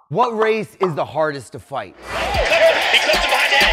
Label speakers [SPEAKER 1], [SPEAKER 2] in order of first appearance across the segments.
[SPEAKER 1] What race is the hardest to fight?
[SPEAKER 2] He comes to behind that.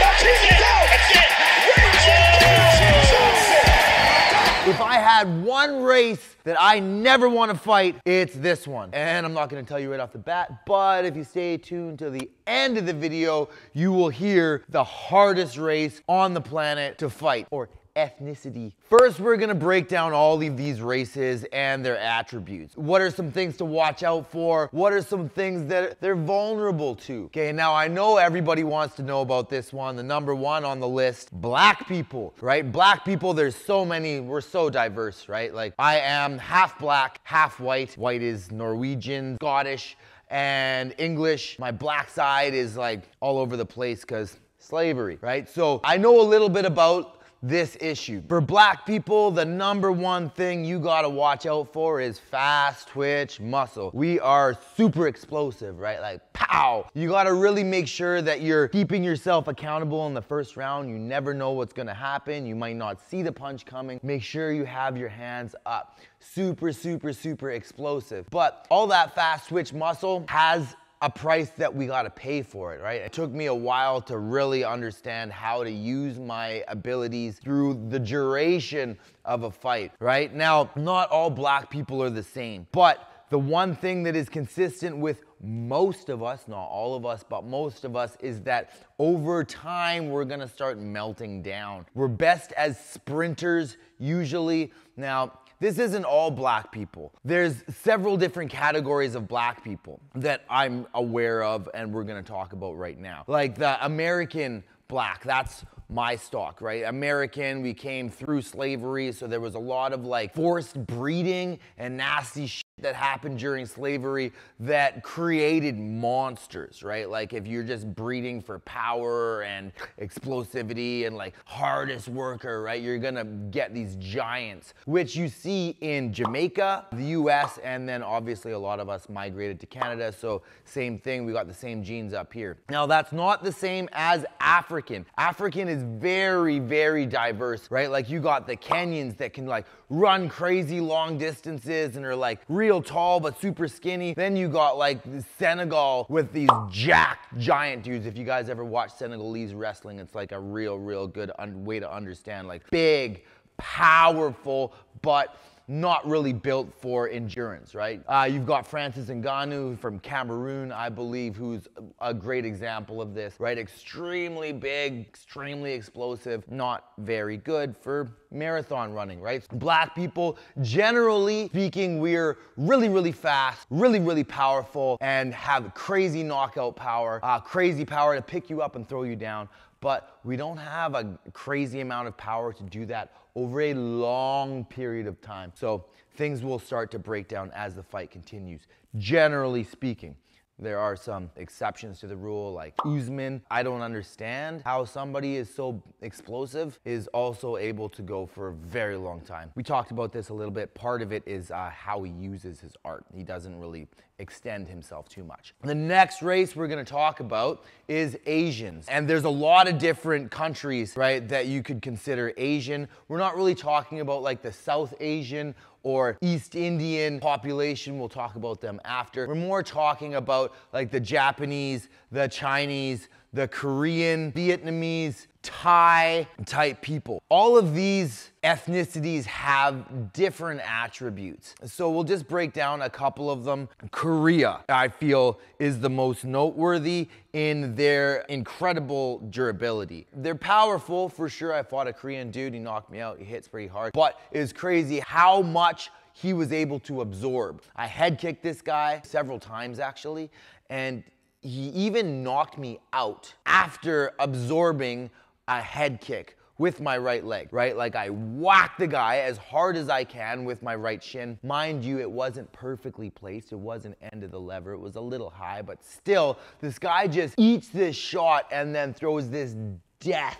[SPEAKER 1] If I had one race that I never want to fight, it's this one. And I'm not going to tell you right off the bat, but if you stay tuned to the end of the video, you will hear the hardest race on the planet to fight, or ethnicity. First, we're gonna break down all of these races and their attributes. What are some things to watch out for? What are some things that they're vulnerable to? Okay, now I know everybody wants to know about this one. The number one on the list, black people, right? Black people, there's so many, we're so diverse, right? Like, I am half black, half white. White is Norwegian, Scottish, and English. My black side is like all over the place because slavery, right? So I know a little bit about this issue. For black people, the number one thing you gotta watch out for is fast twitch muscle. We are super explosive, right? Like, pow! You gotta really make sure that you're keeping yourself accountable in the first round. You never know what's gonna happen. You might not see the punch coming. Make sure you have your hands up. Super, super, super explosive. But all that fast twitch muscle has a price that we gotta pay for it, right? It took me a while to really understand how to use my abilities through the duration of a fight, right? Now, not all black people are the same, but the one thing that is consistent with most of us, not all of us, but most of us, is that over time, we're gonna start melting down. We're best as sprinters, usually. Now, this isn't all black people. There's several different categories of black people that I'm aware of and we're gonna talk about right now. Like the American black, that's my stock, right? American, we came through slavery, so there was a lot of like forced breeding and nasty shit that happened during slavery that created monsters, right? Like if you're just breeding for power and explosivity and like hardest worker, right? You're gonna get these giants, which you see in Jamaica, the US, and then obviously a lot of us migrated to Canada, so same thing, we got the same genes up here. Now that's not the same as African. African is very, very diverse, right? Like you got the Kenyans that can like run crazy long distances and are like real tall but super skinny. Then you got like Senegal with these jacked giant dudes. If you guys ever watch Senegalese wrestling, it's like a real good way to understand, like big, powerful, but not really built for endurance, right? You've got Francis Ngannou from Cameroon, I believe, who's a great example of this, right? Extremely big, extremely explosive, not very good for marathon running, right? Black people, generally speaking, we're really fast, really powerful, and have crazy knockout power, crazy power to pick you up and throw you down. But we don't have a crazy amount of power to do that over a long period of time. So things will start to break down as the fight continues. Generally speaking, there are some exceptions to the rule, like Usman. I don't understand how somebody is so explosive is also able to go for a very long time. We talked about this a little bit. Part of it is how he uses his art. He doesn't really extend himself too much. The next race we're gonna talk about is Asians. And there's a lot of different countries, right, that you could consider Asian. We're not really talking about like the South Asian or East Indian population. We'll talk about them after. We're more talking about like the Japanese, the Chinese, the Korean, Vietnamese, Thai type people. All of these ethnicities have different attributes. So we'll just break down a couple of them. Korea, I feel, is the most noteworthy in their incredible durability. They're powerful for sure. I fought a Korean dude, he knocked me out, he hits pretty hard. But it's crazy how much he was able to absorb. I head kicked this guy several times actually, and he even knocked me out after absorbing a head kick with my right leg, right? Like I whacked the guy as hard as I can with my right shin. Mind you, it wasn't perfectly placed. It wasn't end of the lever. It was a little high, but still, this guy just eats this shot and then throws this death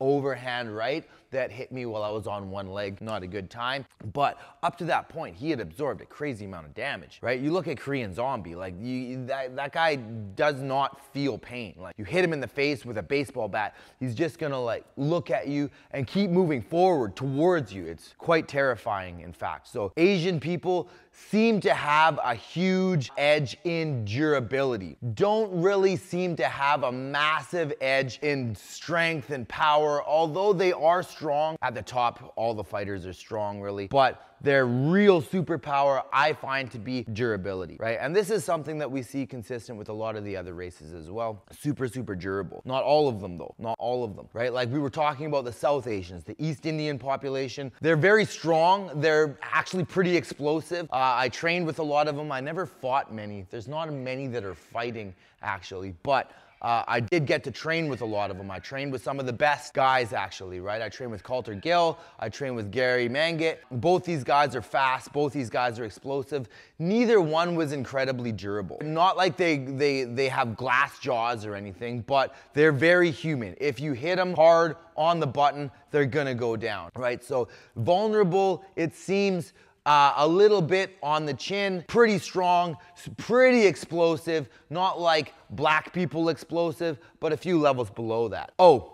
[SPEAKER 1] overhand right that hit me while I was on one leg. Not a good time. But up to that point, he had absorbed a crazy amount of damage, right? You look at Korean Zombie, like that guy does not feel pain. Like you hit him in the face with a baseball bat, he's just gonna like look at you and keep moving forward towards you. It's quite terrifying, in fact. So Asian people seem to have a huge edge in durability. Don't really seem to have a massive edge in strength and power, although they are strong. At the top, all the fighters are strong, really. But their real superpower, I find to be durability, right? And this is something that we see consistent with a lot of the other races as well. Super, super durable. Not all of them, though. Not all of them, right? Like we were talking about the South Asians, the East Indian population. They're very strong. They're actually pretty explosive. I trained with a lot of them. I never fought many. There's not many that are fighting, actually, but I did get to train with a lot of them. I trained with some of the best guys, actually, right? I trained with Coulter Gill. I trained with Gary Mangat. Both these guys are fast. Both these guys are explosive. Neither one was incredibly durable. Not like they have glass jaws or anything, but they're very human. If you hit them hard on the button, they're gonna go down, right? So vulnerable, it seems, a little bit on the chin, pretty strong, pretty explosive, not like black people explosive, but a few levels below that. Oh,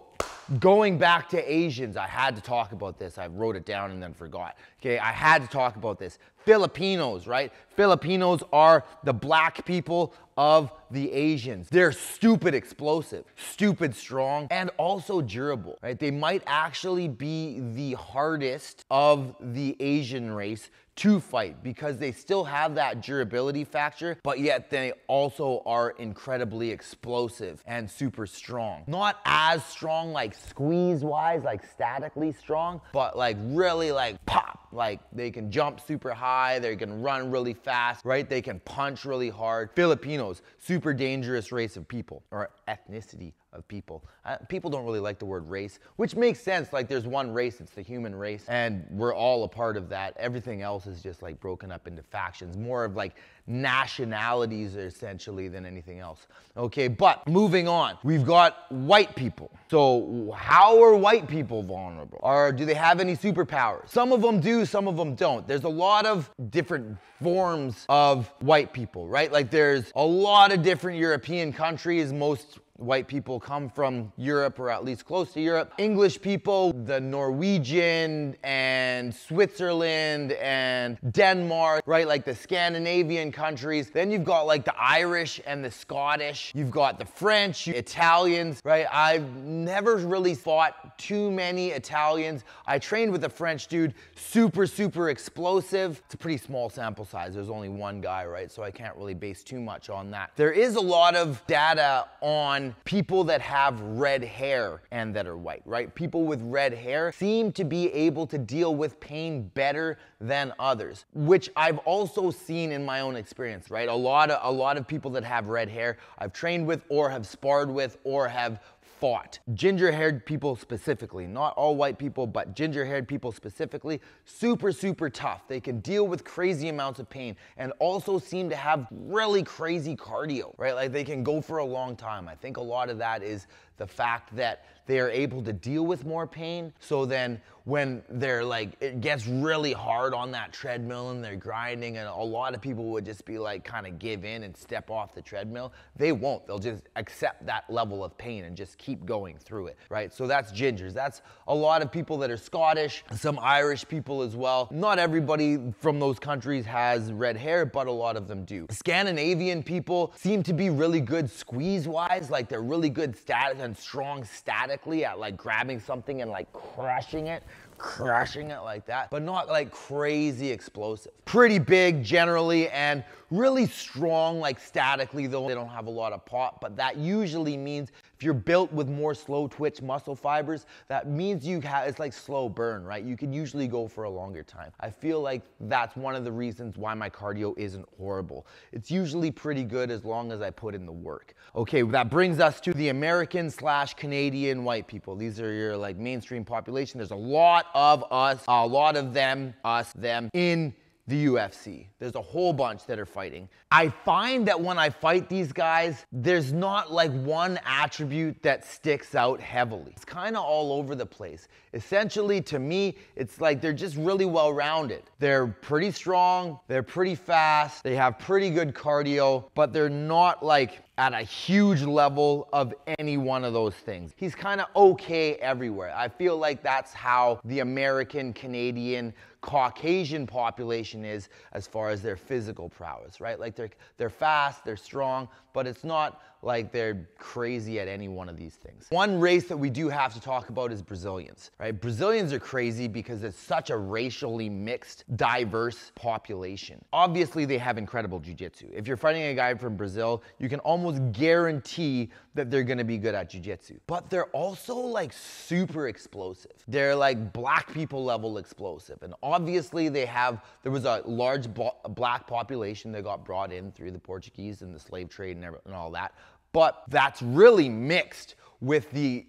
[SPEAKER 1] going back to Asians, I had to talk about this. I wrote it down and then forgot. Okay, I had to talk about this. Filipinos, right? Filipinos are the black people of the Asians. They're stupid explosive, stupid strong, and also durable, right? They might actually be the hardest of the Asian race to fight because they still have that durability factor, but yet they also are incredibly explosive and super strong. Not as strong like squeeze-wise, like statically strong, but like really like pop. Like they can jump super high, they can run really fast, right? They can punch really hard. Filipinos, super dangerous race of people, or ethnicity of people. People don't really like the word race, which makes sense. Like there's one race, it's the human race, and we're all a part of that. Everything else is just like broken up into factions, more of like nationalities essentially than anything else. Okay, but moving on, we've got white people. So how are white people vulnerable? Or do they have any superpowers? Some of them do, some of them don't. There's a lot of different forms of white people, right? Like there's a lot of different European countries. Most white people come from Europe, or at least close to Europe. English people, the Norwegian and Switzerland and Denmark, right? Like the Scandinavian countries. Then you've got like the Irish and the Scottish. You've got the French, Italians, right? I've never really fought too many Italians. I trained with a French dude, super, super explosive. It's a pretty small sample size. There's only one guy, right? So I can't really base too much on that. There is a lot of data on people that have red hair and that are white, right? People with red hair seem to be able to deal with pain better than others, which I've also seen in my own experience, right? A lot of people that have red hair I've trained with or have sparred with or have fought. Ginger-haired people specifically, not all white people, but ginger-haired people specifically, super, super tough. They can deal with crazy amounts of pain and also seem to have really crazy cardio, right? Like they can go for a long time. I think a lot of that is the fact that they are able to deal with more pain. So then when they're like, it gets really hard on that treadmill and they're grinding, and a lot of people would just be like, kind of give in and step off the treadmill. They won't. They'll just accept that level of pain and just keep going through it, right? So that's gingers. That's a lot of people that are Scottish, some Irish people as well. Not everybody from those countries has red hair, but a lot of them do. Scandinavian people seem to be really good squeeze-wise, like they're really good static and strong statically at like grabbing something and like crushing it like that, but not like crazy explosive. Pretty big generally and really strong like statically, though they don't have a lot of pop, but that usually means if you're built with more slow twitch muscle fibers, that means it's like slow burn, right? You can usually go for a longer time. I feel like that's one of the reasons why my cardio isn't horrible. It's usually pretty good as long as I put in the work. Okay, that brings us to the American/Canadian white people. These are your like mainstream population. There's a lot of us, a lot of them, us, them in the UFC. There's a whole bunch that are fighting. I find that when I fight these guys, there's not like one attribute that sticks out heavily. It's kind of all over the place. Essentially, to me, it's like they're just really well-rounded. They're pretty strong, they're pretty fast, they have pretty good cardio, but they're not like at a huge level of any one of those things. He's kind of okay everywhere. I feel like that's how the American, Canadian, Caucasian population is as far as their physical prowess, right? Like they're fast, they're strong, but it's not like they're crazy at any one of these things. One race that we do have to talk about is Brazilians, right? Brazilians are crazy because it's such a racially mixed, diverse population. Obviously, they have incredible jiu-jitsu. If you're fighting a guy from Brazil, you can almost guarantee that they're gonna be good at jiu-jitsu. But they're also like super explosive. They're like black people level explosive. And obviously there was a large black population that got brought in through the Portuguese and the slave trade and all that. But that's really mixed with the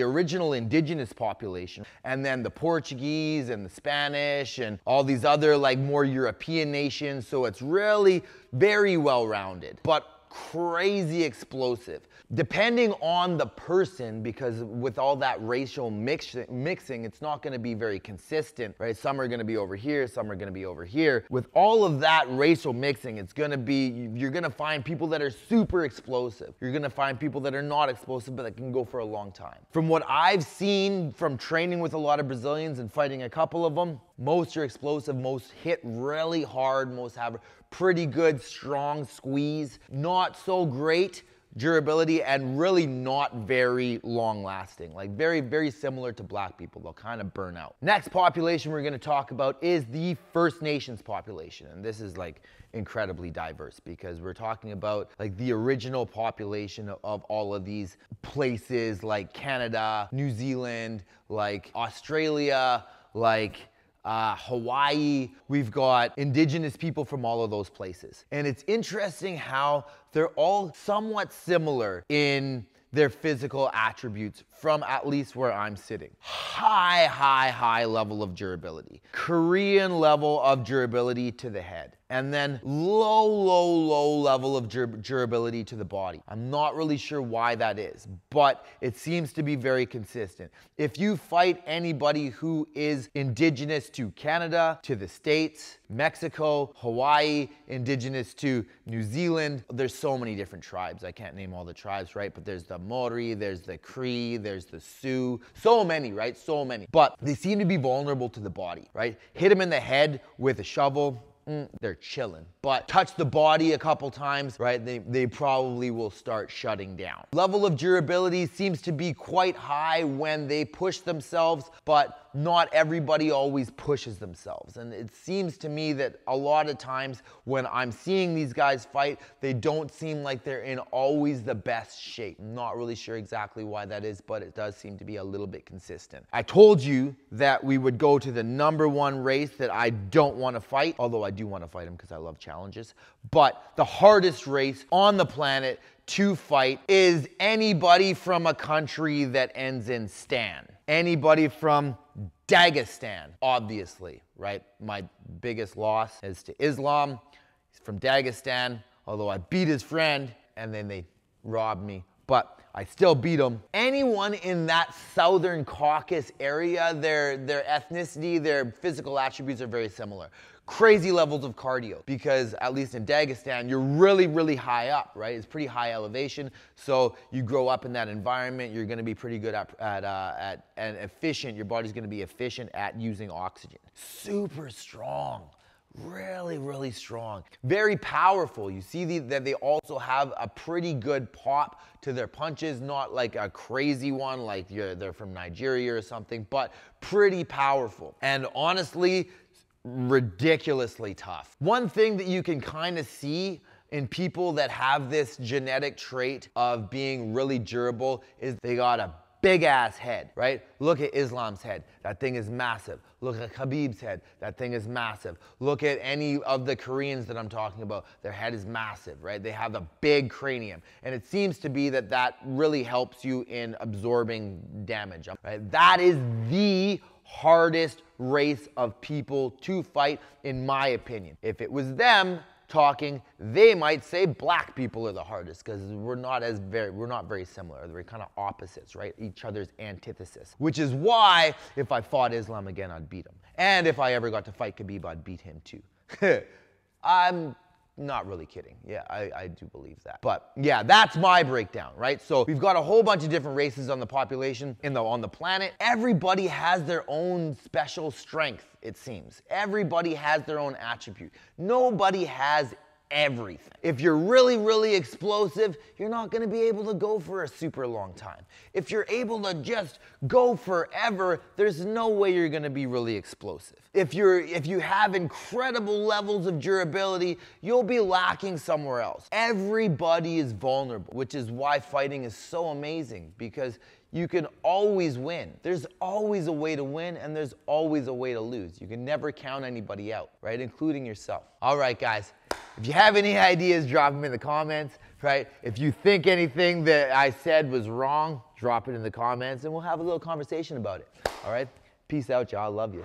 [SPEAKER 1] original indigenous population, and then the Portuguese and the Spanish and all these other like more European nations. So it's really very well-rounded, but crazy explosive. Depending on the person, because with all that racial mixing, it's not going to be very consistent, right? Some are going to be over here, some are going to be over here. With all of that racial mixing, it's going to be, you're going to find people that are super explosive. You're going to find people that are not explosive, but that can go for a long time. From what I've seen from training with a lot of Brazilians and fighting a couple of them, most are explosive, most hit really hard, most have pretty good, strong squeeze, not so great durability, and really not very long lasting. Like very, very similar to black people. They'll kind of burn out. Next population we're going to talk about is the First Nations population. And this is like incredibly diverse because we're talking about like the original population of all of these places like Canada, New Zealand, like Australia, like Hawaii. We've got indigenous people from all of those places. And it's interesting how they're all somewhat similar in their physical attributes from at least where I'm sitting. High level of durability. Korean level of durability to the head. And then low level of durability to the body. I'm not really sure why that is, but it seems to be very consistent. If you fight anybody who is indigenous to Canada, to the States, Mexico, Hawaii, indigenous to New Zealand, there's so many different tribes. I can't name all the tribes, right? But there's the Maori, there's the Cree, there's the Sioux, so many, right? So many. But they seem to be vulnerable to the body, right? Hit them in the head with a shovel, they're chilling. But touch the body a couple times, right? They probably will start shutting down. Level of durability seems to be quite high when they push themselves, but not everybody always pushes themselves. And it seems to me that a lot of times when I'm seeing these guys fight, they don't seem like they're in always the best shape. I'm not really sure exactly why that is, but it does seem to be a little bit consistent. I told you that we would go to the #1 race that I don't want to fight, although I do want to fight them because I love challenges. But the hardest race on the planet to fight is anybody from a country that ends in stan. Anybody from Dagestan, obviously, right? My biggest loss is to Islam. He's from Dagestan, although I beat his friend and then they robbed me, but I still beat him. Anyone in that Southern Caucasus area, their ethnicity, their physical attributes are very similar. Crazy levels of cardio, because at least in Dagestan, you're really high up, right? It's pretty high elevation, so you grow up in that environment, you're gonna be pretty good at and efficient, your body's gonna be efficient at using oxygen. Super strong. Really strong. Very powerful. You see that they also have a pretty good pop to their punches, not like a crazy one like they're from Nigeria or something, but pretty powerful. And honestly, ridiculously tough. One thing that you can kind of see in people that have this genetic trait of being really durable is they got a big ass head, right? Look at Islam's head. That thing is massive. Look at Khabib's head. That thing is massive. Look at any of the Koreans that I'm talking about. Their head is massive, right? They have a big cranium. And it seems to be that really helps you in absorbing damage, right? That is the hardest race of people to fight, in my opinion. If it was them talking, they might say black people are the hardest because we're not very similar. We're kind of opposites, right? Each other's antithesis. Which is why if I fought Islam again, I'd beat him. And if I ever got to fight Khabib, I'd beat him too. I'm not really kidding. Yeah, I do believe that. But yeah, that's my breakdown, right? So we've got a whole bunch of different races on the population, on the planet. Everybody has their own special strength, it seems. Everybody has their own attribute. Nobody has everything. If you're really, really explosive, you're not gonna be able to go for a super long time. If you're able to just go forever, there's no way you're gonna be really explosive. If you have incredible levels of durability, you'll be lacking somewhere else. Everybody is vulnerable, which is why fighting is so amazing, because you can always win. There's always a way to win, and there's always a way to lose. You can never count anybody out, right? Including yourself. All right, guys. If you have any ideas, drop them in the comments, right? If you think anything that I said was wrong, drop it in the comments, and we'll have a little conversation about it. All right? Peace out, y'all. Love you.